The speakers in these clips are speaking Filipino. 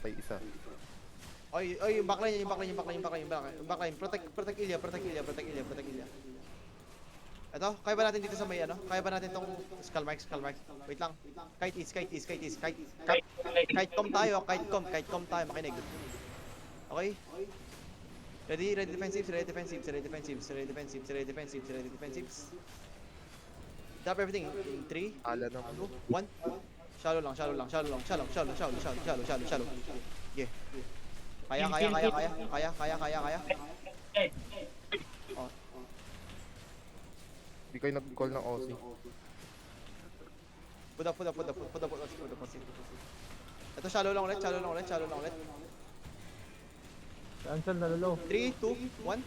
Patay isa. Oy, yung backline, yung backline. Protect Ilya. Ito, kaya ba natin dito sa may ano? Kaya ba natin tong skull mark? Wait lang. Kite east. Kite com tayo, makinig. Okay? Ready defensives. Drop everything in 3, Ala naman. 2, 1. Shallow lang. Yeah. Kaya. Oh, Di kayo nag-call ng OC. put up. Ito, shallow lang ulit. Cancel na lolo. 3, 2, 1.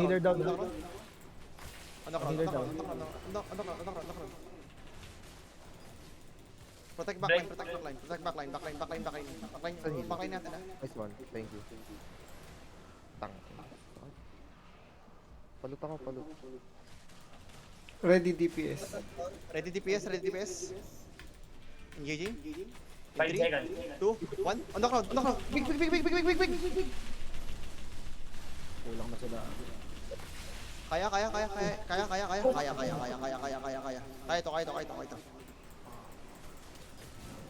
Healer down. Underground. Protect backline. Backline natin ah. Nice one. Thank you. Tang. Palut ako. Ready DPS. Ready DPS. Engaging. 5 seconds. 2, 1. Underground. Big. Kulang na sila. Kaya. Kaya to.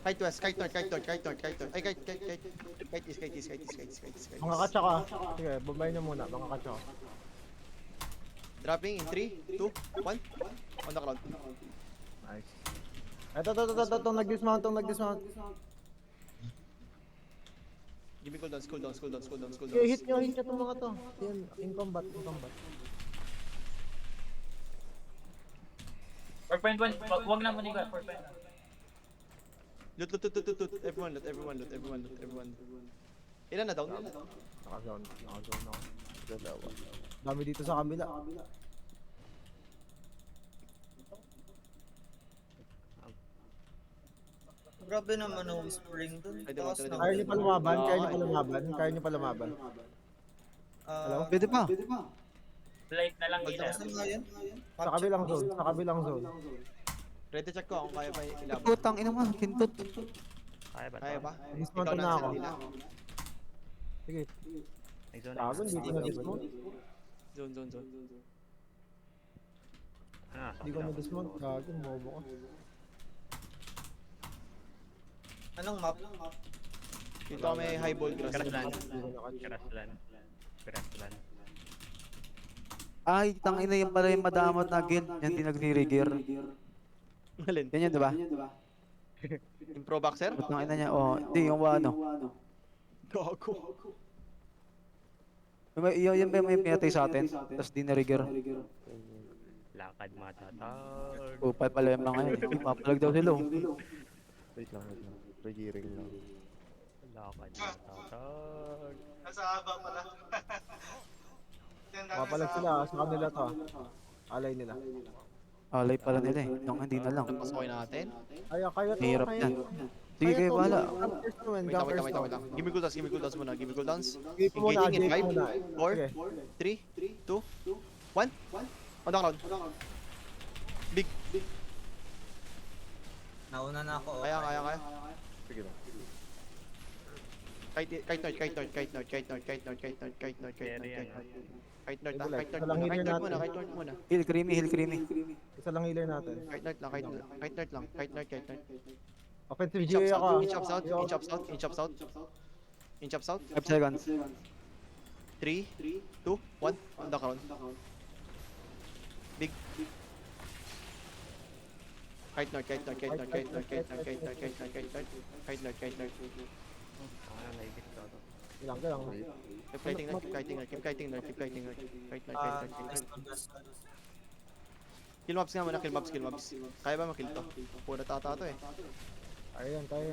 Kite west, kite north. Ay, kite east. Mga katsa ka. Sige, babay na muna. Mga katsa ka. Dropping in 3, 2, 1. On the ground. Nice. Ito. Nag-dismount. Give me cooldowns. Okay, hit nyo itong mga to. Yan, in combat. 4.1, wag na mo niga, 4.1. Loot. Everyone loot. Ilan na down? Naka-zone ako. Dalawa. Dami dito sa kabila. Grabe naman ang whispering dun. Ay, diba, Taas diba, na. Kaya nyo pa lumaban. Hello? Pwede pa. Light na lang nila. Saan nga yan? Sa kabilang zone. Ready check ko kung kaya pa ilaban. Putang ina mo, kintot. Kaya ba? Dismount Ikaw na lang ako. sa kanila. Sige. Tagon, dito na dismount. Zone. Hindi ko na-dismount. Gago, bobo ko. Anong map? Dito may highball grass. Grassland. Hindi ko nakatch. Grassland. Ay, tangina yan pala yung madamot na guild. Yan din nagre-regear. Alin? Yan yun, diba? Yung pro boxer? Putang ina niya. Oh, hindi, yung ano. Gago. Yan ba may pinatay sa atin? Tapos di na-regear. Lakad matatag. Upal pala yung mga yan. Papalag daw sila. Oh. Wait lang. Regearing lang. Lakad matatag. Nasa haba pala. Papalag sila. Sa kanila to. Alay nila. Alay pala nila eh. Yung hindi na lang. Pasokin natin. Ay, kaya to. Hirap yan. Sige kayo, bahala. Wait lang. Give me cooldowns muna. Game muna, Engaging in game 5, muna. 4, Sige. 3, 2, 1. On the ground. Big. Nauna na ako. Kaya. Sige lang. Kite north muna. Heal creamy. Isa lang healer natin. Kite north lang. Offensive Inch up GA ako. south. 5 seconds. 3, 2, 1. On the ground. Big. Kite north. Ilang ka lang. Keep kiting north. Kite north. Kill mobs nga muna, kill mobs. Kaya ba makill to? Pura tata to eh. Kaya yan. Okay.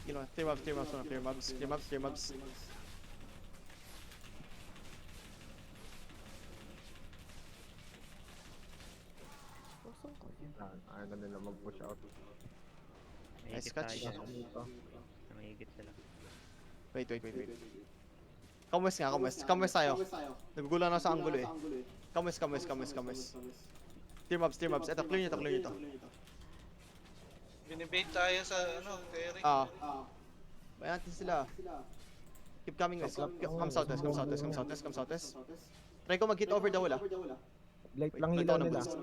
Kill mobs, clear mobs. Ayaw na nila mag-push out. Nice catch. Mahigit sila. Wait. Come west tayo. Nagugulan na sa angulo eh. Come west. Clear mobs. Eto, clear nyo to. Binibait tayo sa ano, carry. Ah. Bayan natin sila. Keep coming west. Come southwest, come southwest, come southwest, come southwest. Try ko mag-hit over the wall ah. Light lang Palit hilaw ako ng nila. boots.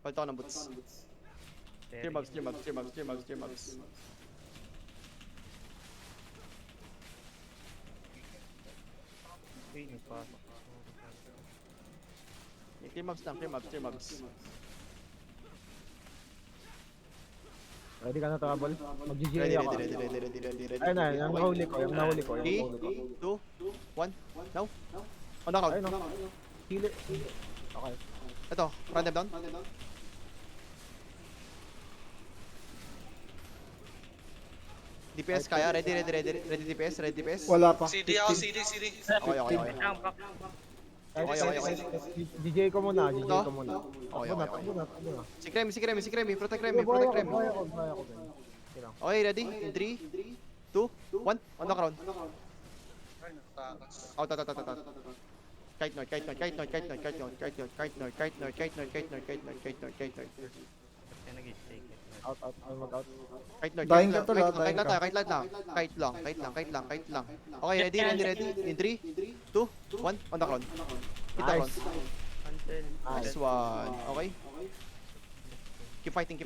Palit ako ng boots. Clear mobs, clear mobs, clear mobs, clear mobs, clear mobs. Uy, nagpasok. Clear mobs lang, clear mobs, clear mobs. Ready ka na Trouble? Mag-GG Ready, ako. ready, ready, ready, ready, ready, ready. Ayun na, yung nahuli ko, yung nahuli ko, yung 3, nahuli ko. 2, 1, now. On the count. Ayun no. Hili. Okay. Ito, run them down. DPS kaya, ready, ready, ready, ready DPS, ready DPS. Wala pa. CD ako, CD. Okay, okay, okay. Ang back. DJ ko muna, DJ Ito? ko muna. Okay, Takbo na, okay, takbo na, takbo na. Si Kremi, si Kremi, si Kremi, protect Kremi, Buhay protect ako, Kremi. buhay ako, buhay ako. Okay lang. Okay, ready? In 3, 2, 1, on the ground. Out, out, out, out, out. Kite note, kite note, kite note, kite note, kite note, kite note, kite note, kite note, kite note, kite note, kite note, kite note, kite note. Ba't ka nag-stake it? Out, out, out, mag-out. Kite note, Dying kite ka lang, tol, kite dying lang ka. tayo, kite lang lang. Kite lang, kite lang, kite lang, kite lang. Okay, ready, ready, ready. In 3, 2, 1, on the ground. Hit the ground. Nice. Until. Nice one. Okay. Keep fighting, keep fighting.